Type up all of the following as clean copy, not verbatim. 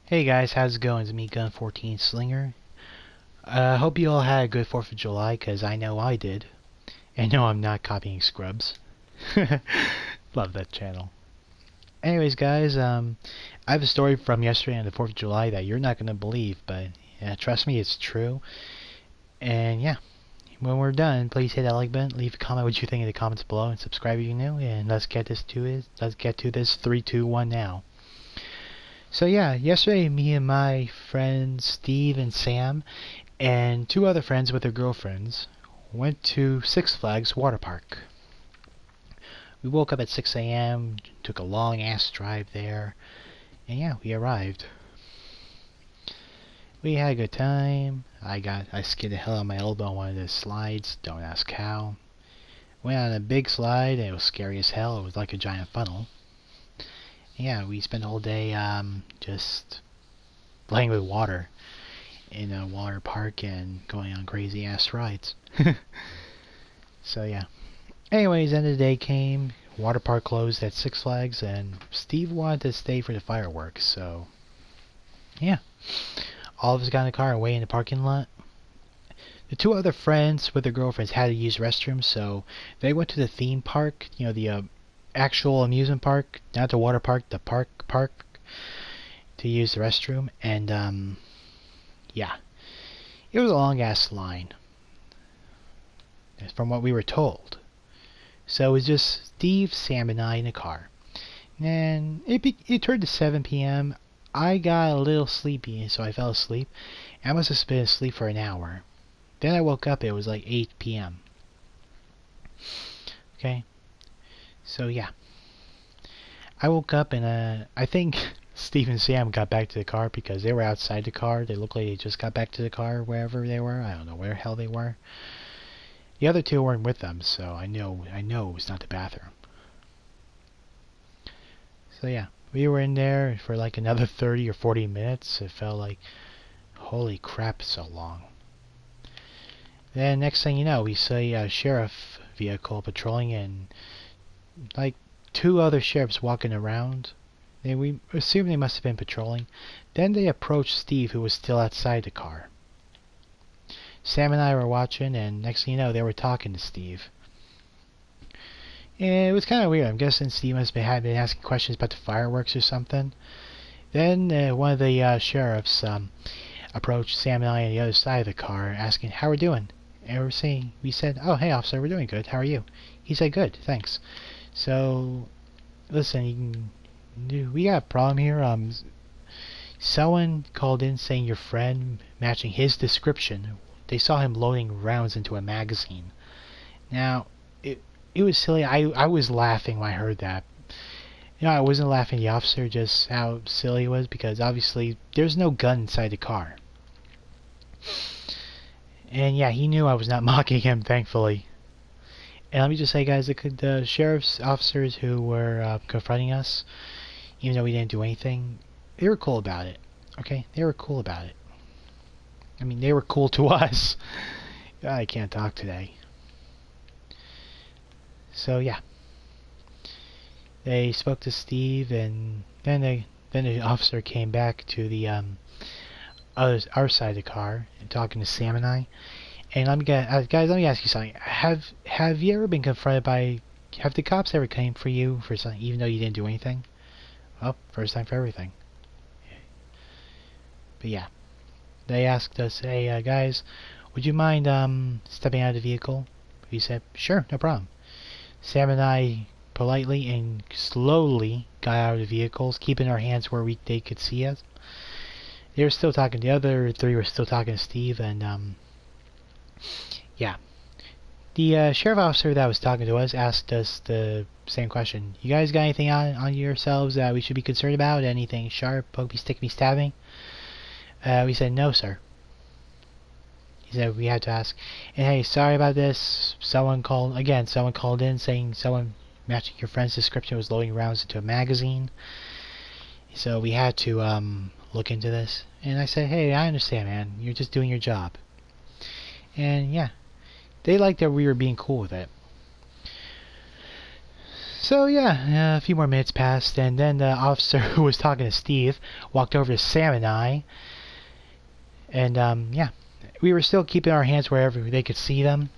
Hey guys, how's it going? It's me, Gun14 Slinger. Hope you all had a good 4th of July, cause I know I did. And no, I'm not copying Scrubs. Love that channel. Anyways, guys, I have a story from yesterday on the 4th of July that you're not gonna believe, but trust me, it's true. And yeah, when we're done, please hit that like button, leave a comment what you think in the comments below, and subscribe if you're new. And let's get to this 3, 2, 1 now. So yeah, yesterday me and my friends Steve and Sam and two other friends with their girlfriends went to Six Flags Water Park. We woke up at 6 a.m., took a long ass drive there, and yeah, we arrived. We had a good time. I skidded the hell out of my elbow on one of the slides, don't ask how. Went on a big slide and it was scary as hell. It was like a giant funnel. Yeah, we spent the whole day just playing with water in a water park and going on crazy ass rides. So yeah. Anyways, end of the day came. Water park closed at Six Flags, and Steve wanted to stay for the fireworks. So yeah, all of us got in the car and waited in the parking lot. The two other friends with their girlfriends had to use restrooms, so they went to the theme park. You know, the actual amusement park, not the water park, the park, to use the restroom. And yeah, it was a long ass line, from what we were told. So it was just Steve, Sam, and I in the car. And it turned to 7 p.m. I got a little sleepy, so I fell asleep. I must have been asleep for an hour. Then I woke up, it was like 8 p.m. Okay? So yeah. I woke up and I think Steve and Sam got back to the car because they were outside the car. They looked like they just got back to the car wherever they were. I don't know where the hell they were. The other two weren't with them, so I know it was not the bathroom. So yeah, we were in there for like another 30 or 40 minutes. It felt like, holy crap, so long. Then next thing you know, we see a sheriff vehicle patrolling and like two other sheriffs walking around. And we assume they must have been patrolling. Then they approached Steve, who was still outside the car. Sam and I were watching, and next thing you know, they were talking to Steve. And it was kind of weird. I'm guessing Steve must have been asking questions about the fireworks or something. Then one of the sheriffs approached Sam and I on the other side of the car, asking how we're doing. And we said, "Oh, hey, officer, we're doing good. How are you?" He said, "Good, thanks." So, listen, we got a problem here. Someone called in saying your friend matching his description. They saw him loading rounds into a magazine. Now, it was silly. I was laughing when I heard that. You know, I wasn't laughing at the officer, just how silly it was, because obviously there's no gun inside the car. And yeah, he knew I was not mocking him, thankfully. And let me just say, guys, the sheriff's officers who were confronting us, even though we didn't do anything, they were cool about it. Okay? They were cool about it. I mean, they were cool to us. I can't talk today. So, yeah. They spoke to Steve, and then the officer came back to the our side of the car and talking to Sam and I. And guys, let me ask you something. Have you ever been confronted by... Have the cops ever came for you for something, even though you didn't do anything? Well, first time for everything. But yeah. They asked us, hey, guys, would you mind stepping out of the vehicle? We said, sure, no problem. Sam and I politely and slowly got out of the vehicles, keeping our hands where they could see us. They were still talking. The other three were still talking to Steve, and yeah. The sheriff officer that was talking to us asked us the same question. You guys got anything on yourselves that we should be concerned about? Anything sharp, poke me, stick me, stab me? We said, no, sir. He said we had to ask. And hey, sorry about this. Someone called in saying someone matching your friend's description was loading rounds into a magazine. So we had to look into this. And I said, hey, I understand, man. You're just doing your job. And yeah, they liked that we were being cool with it. So yeah, a few more minutes passed, and then the officer who was talking to Steve walked over to Sam and I, and yeah, we were still keeping our hands wherever they could see them,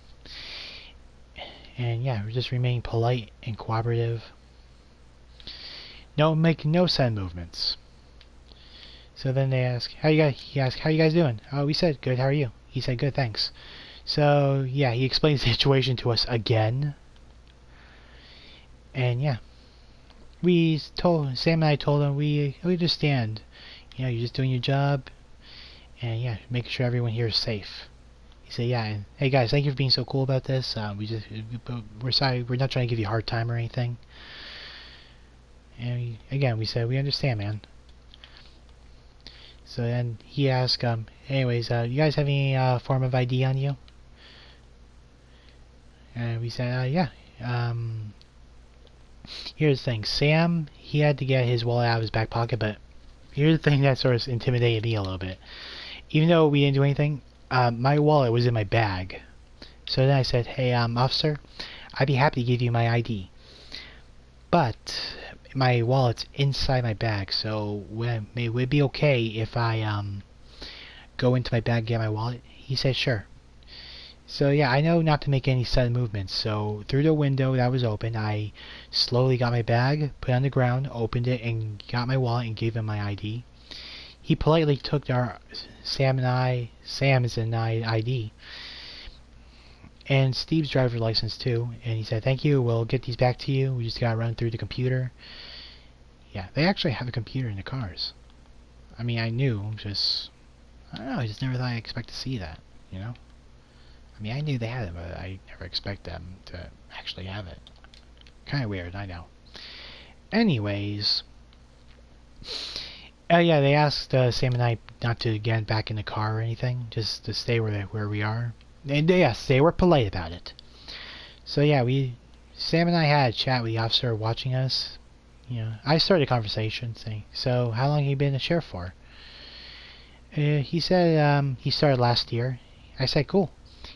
and yeah, we just remained polite and cooperative. No, making no sudden movements. So then they ask, "How you guys?" He asked, "How you guys doing?" Oh, we said, "Good. How are you?" He said, "Good, thanks." So yeah, he explains the situation to us again, and yeah, Sam and I told him we understand. You know, you're just doing your job, and yeah, making sure everyone here is safe. He said, "Yeah, and hey guys, thank you for being so cool about this. We're sorry, we're not trying to give you a hard time or anything." And again, we said we understand, man. So then he asked, anyways, you guys have any form of ID on you? And we said, yeah. Here's the thing, Sam, he had to get his wallet out of his back pocket, but here's the thing that sort of intimidated me a little bit. Even though we didn't do anything, my wallet was in my bag. So then I said, hey, officer, I'd be happy to give you my ID. But my wallet's inside my bag, so would it be okay if I go into my bag and get my wallet? He said, sure. So yeah, I know not to make any sudden movements, so through the window that was open, I slowly got my bag, put it on the ground, opened it, and got my wallet and gave him my ID. He politely took our Sam's and I ID, and Steve's driver license too, and he said, thank you, we'll get these back to you, we just gotta run through the computer. Yeah, they actually have a computer in the cars. I mean, I knew, I don't know, I just never thought I'd expect to see that, you know? I mean, I knew they had it, but I never expect them to actually have it. Kind of weird, I know. Anyways, yeah, they asked Sam and I not to get back in the car or anything, just to stay where we are. And yes, they were polite about it. So yeah, Sam and I had a chat with the officer watching us. You know, I started a conversation saying, "So, how long have you been a sheriff for?" He said he started last year. I said, "Cool."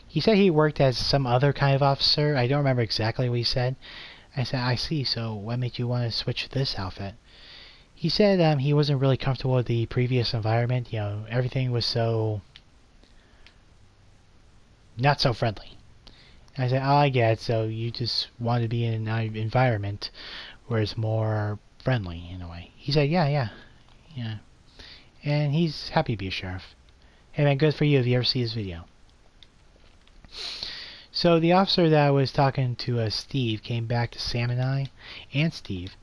He said he worked as some other kind of officer. I don't remember exactly what he said. I said, I see, so what made you want to switch to this outfit? He said he wasn't really comfortable with the previous environment. You know, everything was so... not so friendly. I said, oh, I get it, so you just want to be in an environment where it's more friendly, in a way. He said, yeah. And he's happy to be a sheriff. Hey man, good for you if you ever see his video. So the officer that was talking to Steve came back to Sam and I, and Steve,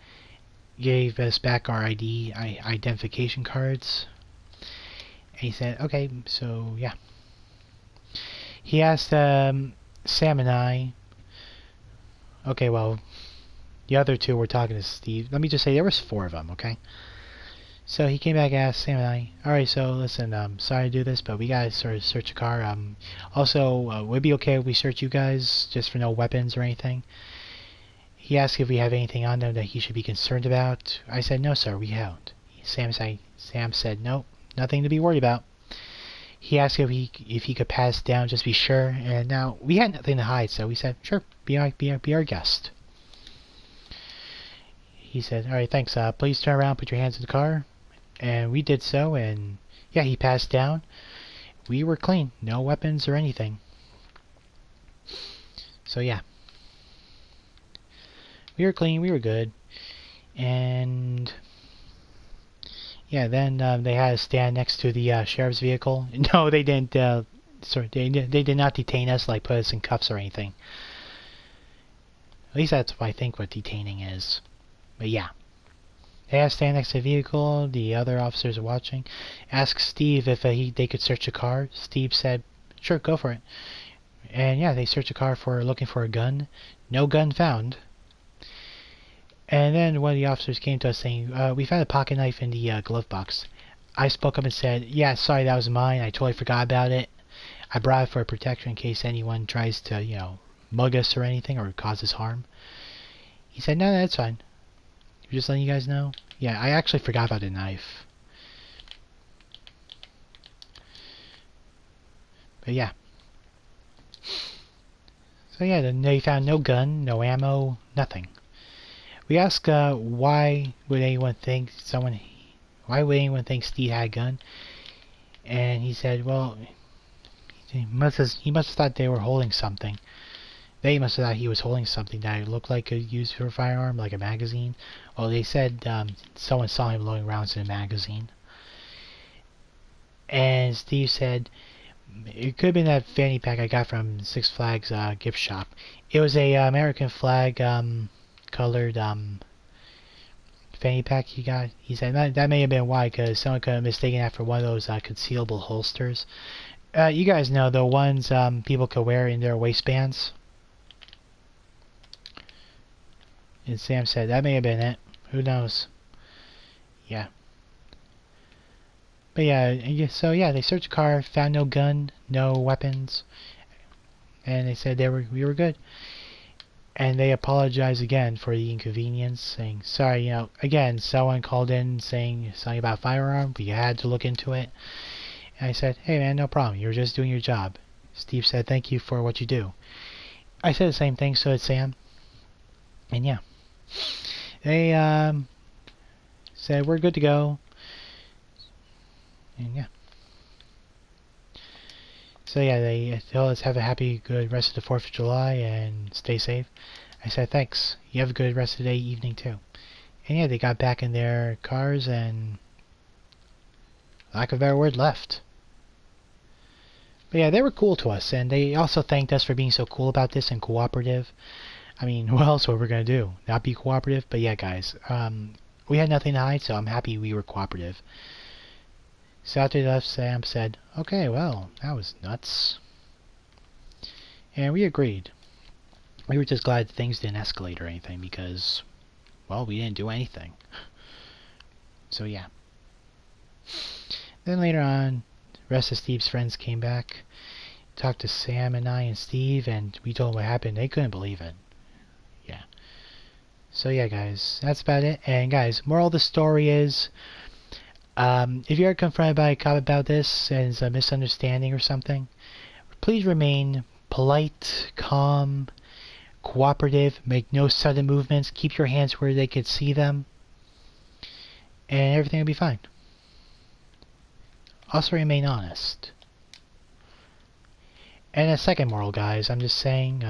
gave us back our identification cards. And he said, okay, so yeah. He asked Sam and I, okay, well, the other two were talking to Steve. Let me just say, there was 4 of them, okay? So he came back and asked Sam and I, alright, so listen, sorry to do this, but we gotta sort of search a car. Also, would it be okay if we search you guys just for no weapons or anything? He asked if we have anything on them that he should be concerned about. I said, no sir, we haven't. Sam said, nope, nothing to be worried about. He asked if he could pass down just to be sure, and now we had nothing to hide, so we said, sure, be our guest. He said, alright, thanks, please turn around, put your hands in the car. And we did so, and yeah, he passed down. We were clean, no weapons or anything. So yeah, we were clean, we were good. And yeah, then they had us stand next to the sheriff's vehicle. No, they didn't. They did not detain us, like put us in cuffs or anything. At least that's what I think what detaining is. But yeah. They had to stand next to the vehicle. The other officers are watching. Asked Steve if they could search the car. Steve said, sure, go for it. And yeah, they searched the car looking for a gun. No gun found. And then one of the officers came to us saying, we found a pocket knife in the glove box. I spoke up and said, yeah, sorry, that was mine. I totally forgot about it. I brought it for protection in case anyone tries to, you know, mug us or anything or cause us harm. He said, no, that's fine. Just letting you guys know. Yeah, I actually forgot about the knife. But yeah. So yeah, then they found no gun, no ammo, nothing. We asked why would anyone think Steve had a gun, and he said, well, he must have thought they were holding something. They must have thought he was holding something that looked like a used for a firearm, like a magazine. Well, they said someone saw him loading rounds in a magazine. And Steve said, it could have been that fanny pack I got from Six Flags gift shop. It was a American flag colored fanny pack he got. He said that may have been why, because someone could have mistaken that for one of those concealable holsters. You guys know the ones people could wear in their waistbands. And Sam said that may have been it. Who knows? Yeah. But yeah, so yeah, they searched the car, found no gun, no weapons, and they said we were good. And they apologized again for the inconvenience, saying, sorry, again, someone called in saying something about a firearm, we had to look into it. And I said, hey man, no problem, you're just doing your job. Steve said, thank you for what you do. I said the same thing, so did Sam. And yeah. They said, we're good to go. And yeah. So yeah, they told us have a happy, good rest of the 4th of July and stay safe. I said, thanks. You have a good rest of the day, evening too. And yeah, they got back in their cars and, lack of a better word, left. But yeah, they were cool to us, and they also thanked us for being so cool about this and cooperative. I mean, what else were we going to do? Not be cooperative? But yeah, guys, we had nothing to hide, so I'm happy we were cooperative. So after they left, Sam said, okay, well, that was nuts. And we agreed. We were just glad things didn't escalate or anything because, well, we didn't do anything. So yeah. Then later on, the rest of Steve's friends came back, talked to Sam and I and Steve, and we told them what happened. They couldn't believe it. Yeah. So yeah, guys, that's about it. And guys, moral of the story is, if you're confronted by a cop about this and it's a misunderstanding or something, please remain polite, calm, cooperative, make no sudden movements, keep your hands where they could see them, and everything will be fine. Also remain honest. And a second moral, guys, I'm just saying,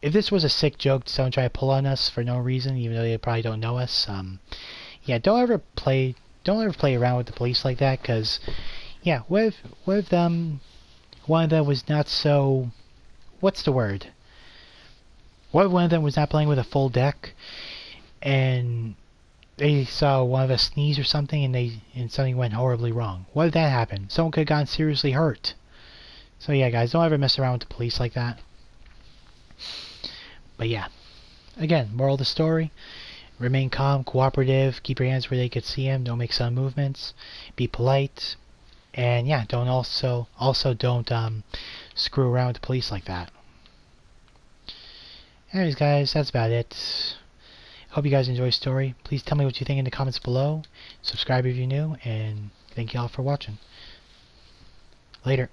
if this was a sick joke, someone try to pull on us for no reason, even though they probably don't know us, yeah, don't ever play around with the police like that, because, yeah, what if one of them was not so, what's the word? What if one of them was not playing with a full deck, and they saw one of us sneeze or something, and something went horribly wrong? What if that happened? Someone could have gotten seriously hurt. So yeah, guys, don't ever mess around with the police like that. But yeah, again, moral of the story: remain calm, cooperative, keep your hands where they could see them, don't make sudden movements, be polite, and yeah, don't also don't screw around with the police like that. Anyways, guys, that's about it. Hope you guys enjoy the story. Please tell me what you think in the comments below. Subscribe if you're new, and thank you all for watching. Later.